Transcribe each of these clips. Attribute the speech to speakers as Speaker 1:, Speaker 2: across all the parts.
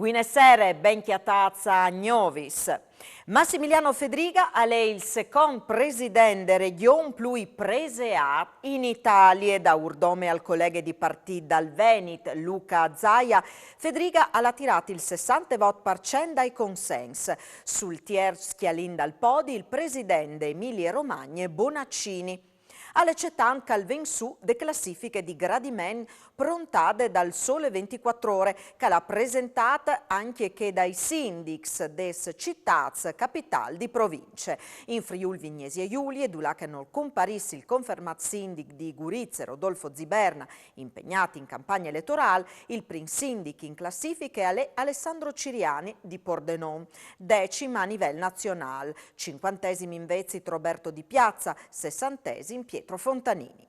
Speaker 1: Buonasera, ben chiatazza Gnovis. Massimiliano Fedriga è il secondo presidente regione più preseat in Italia. Da urdome al collega di partito dal Veneto, Luca Zaia, Fedriga ha tirato il 60% dai consens. Sul tier schialin dal podi il presidente Emilia Romagna Bonaccini. Alle cetan calven su de classifiche di gradiment prontate dal Sole 24 Ore, che l'ha presentata anche che dai sindics des cittàs capital di province. In Friuli Vignesi Giulia, dula che non comparissi il confermat sindic di Gurizia, Rodolfo Ziberna, impegnato in campagna elettorale, il prim sindic in classifiche è Alessandro Ciriani di Pordenone, decima a livello nazionale, 50esimi invece Roberto Di Piazza, 60esimi Pietro Fontanini.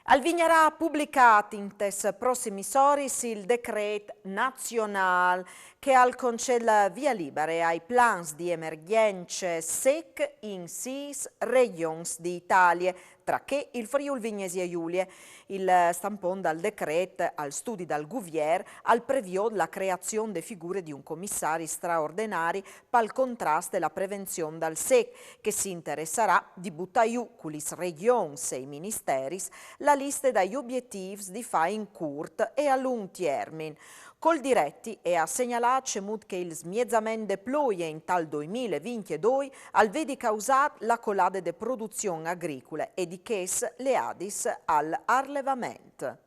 Speaker 1: Al Vignarà pubblicato in tes prossimi soris il decreto nazionale che al concella via libera ai plans di emergenze SEC in 6 regioni d'Italia, tra che il Friuli Vignesi Giulia. Il stampon dal decreto al studi dal Guvier al previo la creazione de figure di un commissario straordinario pal contrasto e la prevenzione dal SEC, che si interesserà di buttaiu culis regions e i ministeris la lista dagli obiettivi di fa in curt e a lungo termine. Col diretti e a segnalare che il smiezzamento de ploie in tal 2022 al vedi causato la colade de produzione agricola e di ches le adis al arlevamento.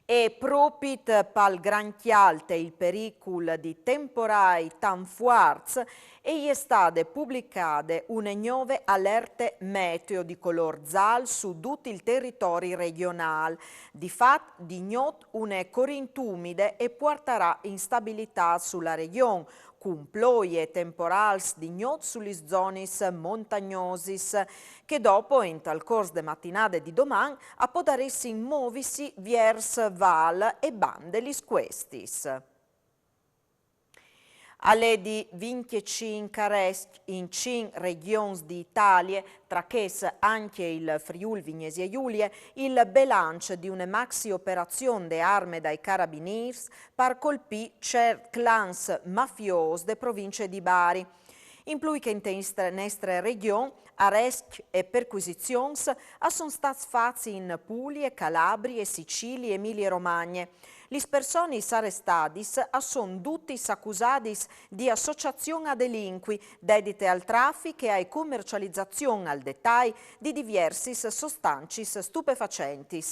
Speaker 1: E propit pal gran chialte il pericolo di temporai tan fuarz e è state pubblicate une nuove allerte meteo di color giallo su tutto il territorio regionale. Di fatto, di not une corintumide e porterà instabilità sulla regione, con ploie temporals di not sulle zone montagnosis, che dopo, in tal corso de mattinate di domani, appodaressi muovisi vers val e bandelis questis. Alle di 25 arresti in 5 regioni d'Italia, tra che anche il Friuli Vignesi Giulia, il bilancio di una maxi operazione de arme dai carabinieri per colpire certi clans mafiosi de province di Bari. In più che in nostra regione, arresti e perquisizioni sono stati fatti in Puglia, Calabria, Sicilia e Emilia-Romagna. Le persone arrestate sono tutti accusati di associazione a delinqui, dedite al traffico e a commercializzazione al dettaglio di diverse sostanze stupefacenti.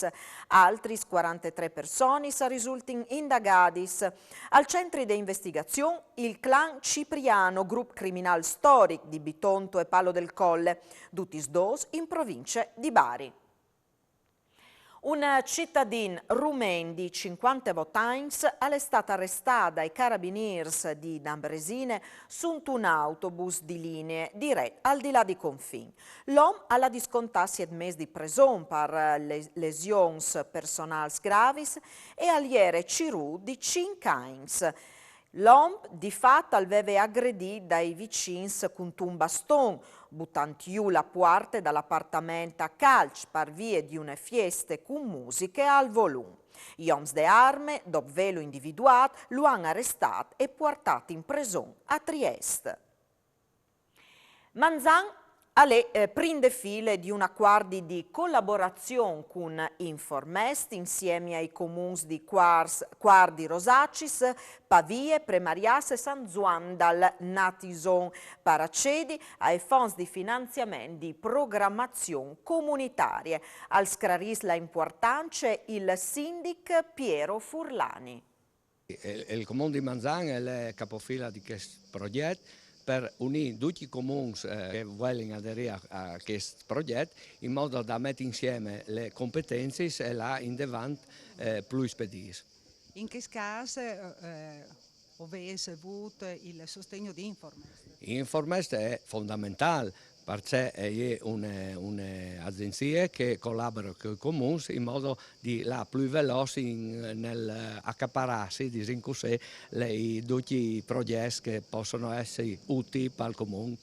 Speaker 1: Altri 43 persone risultano indagati. Al centro di investigazione il clan Cipriano, gruppo criminale storico di Bitonto e Palo del Colle, tutti dos in provincia di Bari. Un cittadino rumeno di 50 anni è stato arrestato dai carabinieri di Nambresine su un autobus di linee diretto al di là di confini. L'uomo ha discontato 7 mesi di prigione per lesioni personali gravi e all'iere Cirù di 5 anni. L'uomo di fatto aveva aggredito dai vicini con un bastone, buttando la porta dall'appartamento a calcio per via di una fiesta con musiche al volume. Gli uomini de arme, dopo velo individuato, lo hanno arrestato e portato in prigione a Trieste. Manzan alle prime file di un accordo di collaborazione con Informest insieme ai comuni di Quardi Rosacis, Pavie, Premarias e San Juan dal Natison per accedere ai fondi di finanziamento di programmazione comunitaria. Al scraris la importanza il sindic Piero Furlani.
Speaker 2: Il comune di Manzan è il capofila di questo progetto per unire tutti i comuni che vogliono aderire a questo progetto in modo da mettere insieme le competenze e là in davanti più spediti.
Speaker 3: In che caso avete avuto il sostegno di Informest?
Speaker 2: Informest è fondamentale perché è un'agenzia che collabora con i comuni in modo di la più veloce nell'accapararsi di tutti i progetti che possono essere utili per il comune.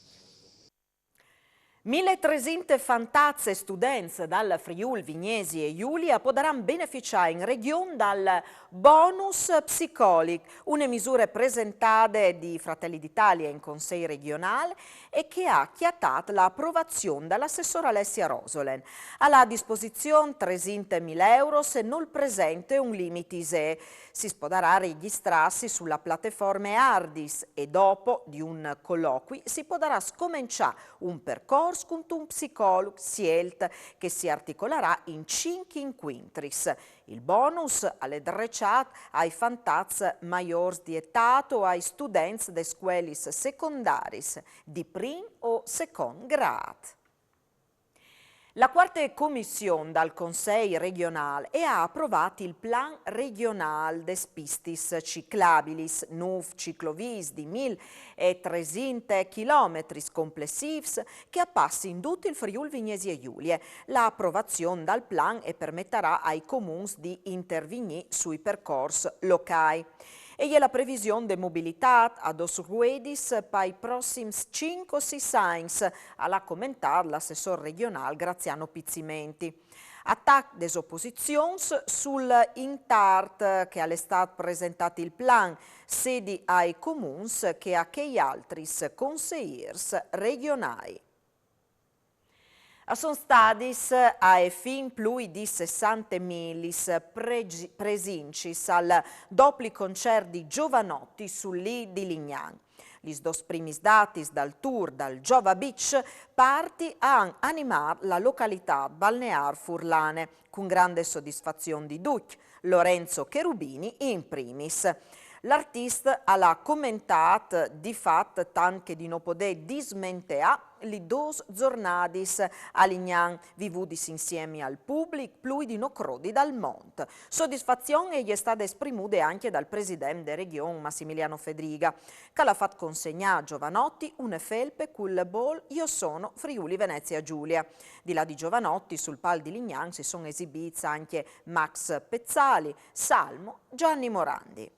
Speaker 1: 1300 fantazze students dal Friul Vignesi e Giulia potranno beneficiare in regione dal bonus psicolic, una misura presentata di Fratelli d'Italia in Consiglio regionale e che ha chiatato l'approvazione dall'assessora Alessia Rosolen. Alla disposizione 300.000 euro se non presente un limite ISEE. Si potrà registrarsi sulla piattaforma Ardis e dopo di un colloqui si potrà scominciare un percorso con un psicologo scelto che si articolerà in 5 inquintris. Il bonus alle drecciate ai fantaz maiors di età o ai studenti de scuolis secondaris di prim o second grado. La quarta commissione dal Consiglio regionale ha approvato il plan regionale des pistis ciclabilis, nuov ciclovis di 1300 km complessivi che appassi in tutto il Friuli Vignesi e Giulia. L'approvazione dal plan permetterà ai comuni di intervenire sui percorsi locali. E la previsione di mobilità ad Osruedis per i prossimi 5-6 anni, alla commentare l'assessore regionale Graziano Pizzimenti. Attacco des opposizioni sul Intart che all'estate presentato il plan, sedi ai comuni che a che altri consigliers regionali. Sono stati a fin più di 60.000 presincis al doppio concerto di Giovanotti sull'I di Lignan. Gli dos primis datis dal tour dal Giova Beach parti a animare la località balneare furlane con grande soddisfazione di Duc, Lorenzo Cherubini in primis. L'artista ha commentato di fatto tanto di non poter dismentea li dos giornadis a Lignan vivudis insieme al pubblico più di no crodi dal monte. Soddisfazione gli è stata esprimuta anche dal presidente della regione Massimiliano Fedriga, che l'ha fatto consegnare a Giovanotti una felpe col bol Io sono Friuli Venezia Giulia. Di là di Giovanotti sul pal di Lignan si sono esibiti anche Max Pezzali, Salmo, Gianni Morandi.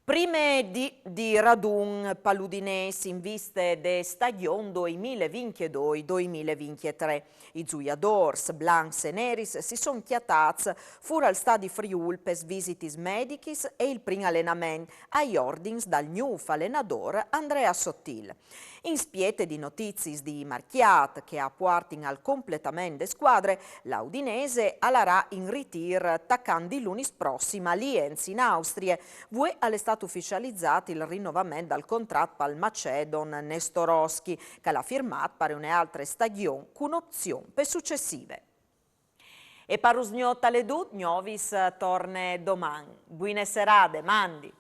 Speaker 1: Prime di radun paludinesi in viste de stagione 2022-2023. I giuiadors, blancs e neris si sono chiatati fuori al stadio Friul per visitis medicis e il primo allenamento agli ordins dal new allenatore Andrea Sottil. In spiete di notizie di Marchiat che ha portato al completamento delle squadre, l'Udinese alarà in ritiro attaccando il lunis prossima a Lienz in Austria. Vue è stato ufficializzato il rinnovamento del contratto al Macedon Nestorowski, che l'ha firmato per un'altra stagione con opzione per successive. E per usgnota le dut, Gnovis torna domani. Buone serate, mandi!